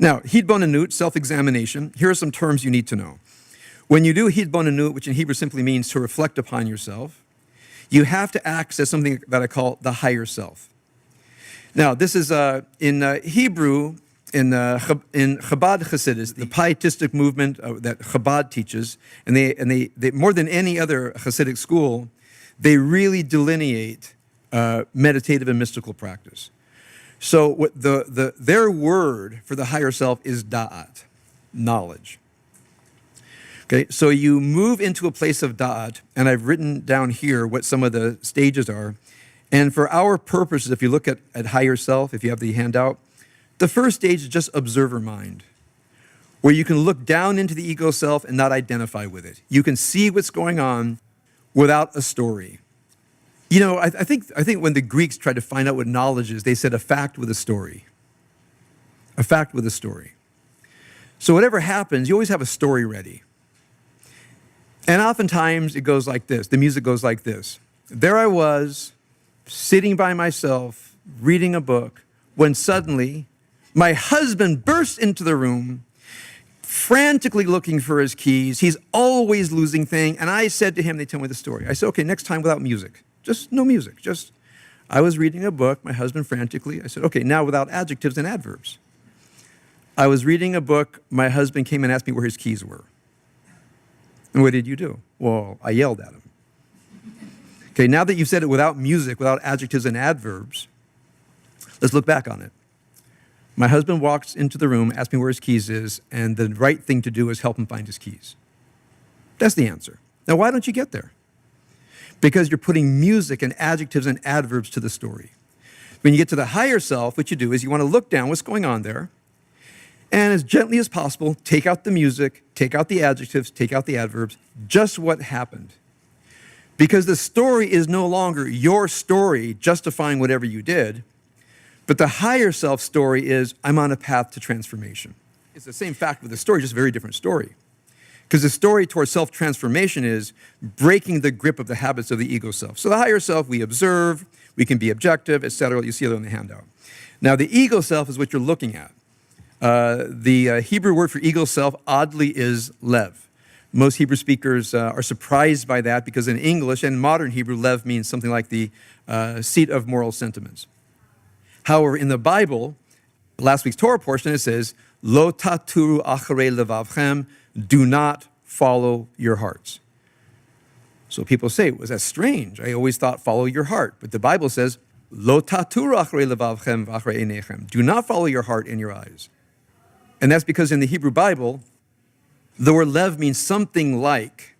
Now, Hitbonenut, self-examination, here are some terms you need to know. When you do Hitbonenut, which in Hebrew simply means to reflect upon yourself, you have to access something that I call the higher self. Now, this is in Hebrew, in Chabad Hasidus, the pietistic movement that Chabad teaches, and they more than any other Hasidic school, they really delineate meditative and mystical practice. So what their word for the higher self is da'at, knowledge. Okay, so you move into a place of da'at, and I've written down here what some of the stages are. And for our purposes, if you look at higher self, if you have the handout, the first stage is just observer mind, where you can look down into the ego self and not identify with it. You can see what's going on without a story. You know, I think when the Greeks tried to find out what knowledge is, they said a fact with a story. A fact with a story. So whatever happens, you always have a story ready. And oftentimes it goes like this. The music goes like this. There I was, sitting by myself, reading a book, when suddenly my husband burst into the room, frantically looking for his keys. He's always losing things. And I said to him, they tell me the story. I said, okay, next time without music. Just no music. Just, I was reading a book, my husband frantically. I said, okay, now without adjectives and adverbs. I was reading a book, my husband came and asked me where his keys were. And what did you do? Well, I yelled at him. Okay, now that you've said it without music, without adjectives and adverbs, let's look back on it. My husband walks into the room, asks me where his keys is, and the right thing to do is help him find his keys. That's the answer. Now, why don't you get there? Because you're putting music and adjectives and adverbs to the story. When you get to the higher self, what you do is you want to look down what's going on there, and as gently as possible, take out the music, take out the adjectives, take out the adverbs, just what happened. Because the story is no longer your story justifying whatever you did, but the higher self story is, I'm on a path to transformation. It's the same fact with the story, just a very different story. Because the story towards self-transformation is breaking the grip of the habits of the ego self. So the higher self, we observe, we can be objective, etc. You see it on the handout. Now the ego self is what you're looking at. The Hebrew word for ego self, oddly, is lev. Most Hebrew speakers are surprised by that because in English and modern Hebrew, lev means something like the seat of moral sentiments. However, in the Bible, last week's Torah portion, it says, Lo taturu acharei levavchem, do not follow your hearts. So people say, was that strange? I always thought follow your heart. But the Bible says, Lo taturu acharei levavchem v'acharei einechem. Do not follow your heart and your eyes. And that's because in the Hebrew Bible, the word lev means something like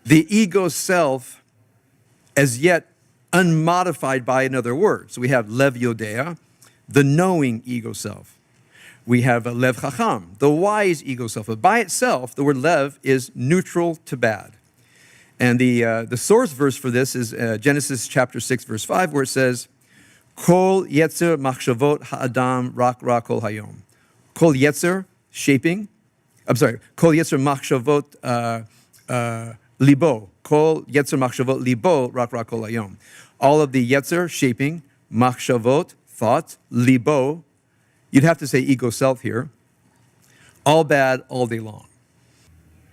the ego self as yet unmodified by another word. So we have lev yodea, the knowing ego self. We have a lev chacham, the wise ego self. But by itself, the word lev is neutral to bad. And the source verse for this is Genesis chapter 6, verse 5, where it says, Kol yetzer machshavot ha'adam rak kol hayom. Kol yetzer, shaping. Kol yetzer machshavot libo. Kol yetzer machshavot libo rak kol hayom. All of the yetzer, shaping, machshavot, thought, libo, you'd have to say ego self here, all bad all day long.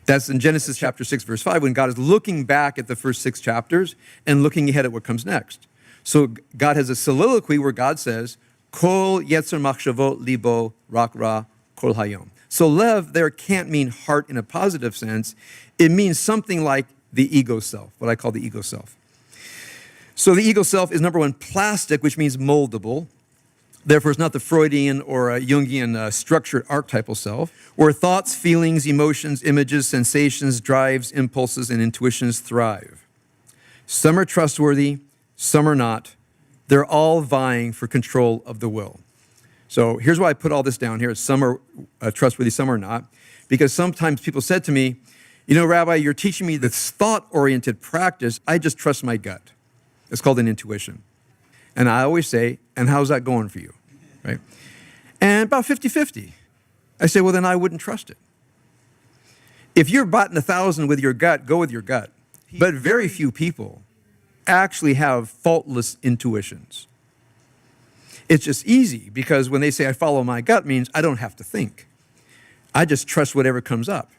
That's in Genesis chapter 6, verse 5, when God is looking back at the first 6 chapters and looking ahead at what comes next. So God has a soliloquy where God says, Kol yetzer machshavot libo rak kol hayom. So lev there can't mean heart in a positive sense. It means something like the ego self, what I call the ego self. So the ego self is, number one, plastic, which means moldable. Therefore, it's not the Freudian or Jungian structured archetypal self, where thoughts, feelings, emotions, images, sensations, drives, impulses, and intuitions thrive. Some are trustworthy, some are not. They're all vying for control of the will. So here's why I put all this down here. Some are trustworthy, some are not. Because sometimes people said to me, you know, Rabbi, you're teaching me this thought-oriented practice. I just trust my gut. It's called an intuition. And I always say, and how's that going for you, right? And about 50-50. I say, well, then I wouldn't trust it. If you're batting 1,000 with your gut, go with your gut. But very few people actually have faultless intuitions. It's just easy because when they say I follow my gut means I don't have to think. I just trust whatever comes up.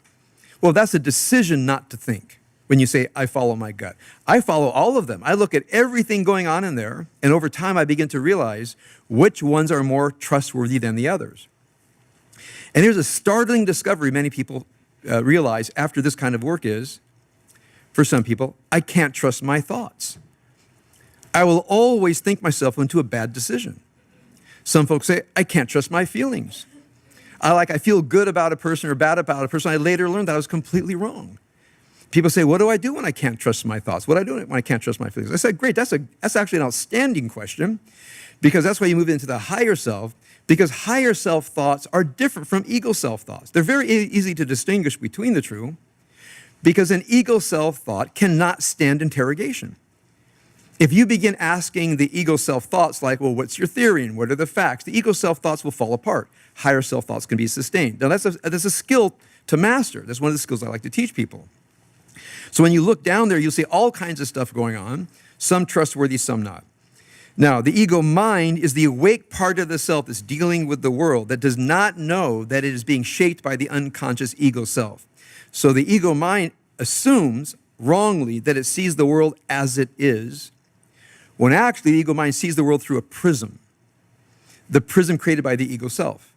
Well, that's a decision not to think when you say I follow my gut. I follow all of them. I look at everything going on in there, and over time I begin to realize which ones are more trustworthy than the others. And here's a startling discovery many people realize after this kind of work is, for some people, I can't trust my thoughts. I will always think myself into a bad decision. Some folks say, I can't trust my feelings. I feel good about a person or bad about a person. I later learned that I was completely wrong. People say, what do I do when I can't trust my thoughts? What do I do when I can't trust my feelings? I said, great, that's actually an outstanding question, because that's why you move into the higher self, because higher self thoughts are different from ego self thoughts. They're very easy to distinguish between the two, because an ego self thought cannot stand interrogation. If you begin asking the ego self thoughts like, well, what's your theory and what are the facts? The ego self thoughts will fall apart. Higher self thoughts can be sustained. Now that's a skill to master. That's one of the skills I like to teach people. So when you look down there, you'll see all kinds of stuff going on, some trustworthy, some not. Now, the ego mind is the awake part of the self that's dealing with the world, that does not know that it is being shaped by the unconscious ego self. So the ego mind assumes wrongly that it sees the world as it is, when actually the ego mind sees the world through a prism, the prism created by the ego self.